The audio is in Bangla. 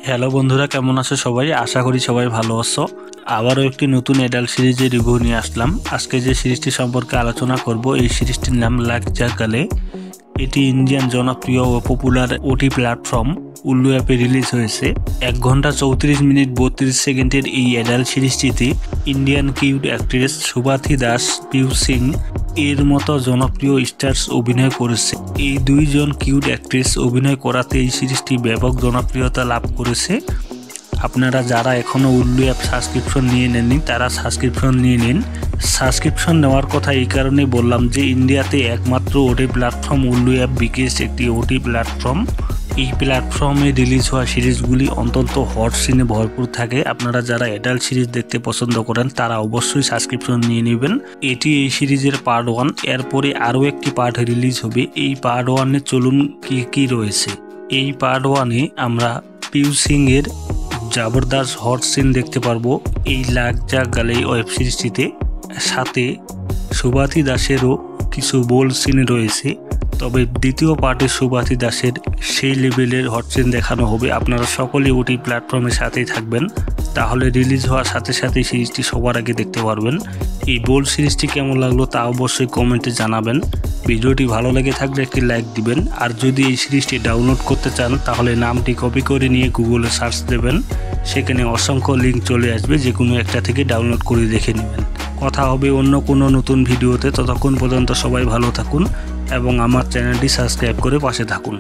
হ্যালো বন্ধুরা, কেমন আছো সবাই? আশা করি সবাই ভালো আছো। আবারও একটি নতুন অ্যাডাল্ট সিরিজের রিভিউ নিয়ে আসলাম। আজকে যে সিরিজটি সম্পর্কে আলোচনা করব, এই সিরিজটির নাম লাগ যা গালে। এটি ইন্ডিয়ান জনপ্রিয় ও পপুলার ওটি প্ল্যাটফর্ম উল্লু অ্যাপে রিলিজ হয়েছে। 1 ঘন্টা 34 মিনিট 32 সেকেন্ডের এই অ্যাডাল্ট সিরিজটিতে Indian cute actress Subathi Das, Piu Singh এর মতো জনপ্রিয় স্টার্স অভিনয় করেছে। এই দুইজন কিউট অ্যাক্ট্রেস অভিনয় করাতে এই সিরিজটি ব্যাপক জনপ্রিয়তা লাভ করেছে। আপনারা যারা এখনও উল্লু অ্যাপ সাবস্ক্রিপশন নিয়ে নেননি তারা সাবস্ক্রিপশন নিয়ে নিন। সাবস্ক্রিপশন নেওয়ার কথা এই কারণে বললাম যে ইন্ডিয়াতে একমাত্র ওটি প্ল্যাটফর্ম উল্লু অ্যাপ বিগেস্ট একটি ওটি প্ল্যাটফর্ম। এই প্ল্যাটফর্মে রিলিজ হওয়া সিরিজগুলি অন্তত হট সিনে ভরপুর থাকে। আপনারা যারা অ্যাডাল্ট সিরিজ দেখতে পছন্দ করেন তারা অবশ্যই সাবস্ক্রিপশন নিয়ে নেবেন। এটি এই সিরিজের পার্ট 1। এরপরে আরও একটি পার্ট রিলিজ হবে। এই পার্ট 1-এ চলুন কি রয়েছে। এই পার্ট 1-এ আমরা পিউ সিং এর জবরদস্ত হট সিন দেখতে পারবো এই লাগ যা গালে ওয়েব সিরিজটিতে। সাথে সুবাথি দাসেরও কিছু বোল্ড সিন রয়েছে। তবে দ্বিতীয় পার্টে সুবাথি দাসের সেই লেভেলের হট সিন দেখানো হবে। আপনারা সকলে ওটি প্ল্যাটফর্মের সাথেই থাকবেন, তাহলে রিলিজ হওয়ার সাথে সাথে সিরিজটি সবার আগে দেখতে পারবেন। এই বোল্ড সিরিজটি কেমন লাগলো তা অবশ্যই কমেন্টে জানাবেন। ভিডিওটি ভালো লেগে থাকলে একটি লাইক দিবেন। আর যদি এই সিরিজটি ডাউনলোড করতে চান তাহলে নামটি কপি করে নিয়ে গুগলে সার্চ দেবেন। সেখানে অসংখ্য লিঙ্ক চলে আসবে, যে কোনো একটা থেকে ডাউনলোড করে দেখে নেবেন। কথা হবে অন্য কোনো নতুন ভিডিওতে। ততক্ষণ পর্যন্ত সবাই ভালো থাকুন এবং আমার চ্যানেলটি সাবস্ক্রাইব করে পাশে থাকুন।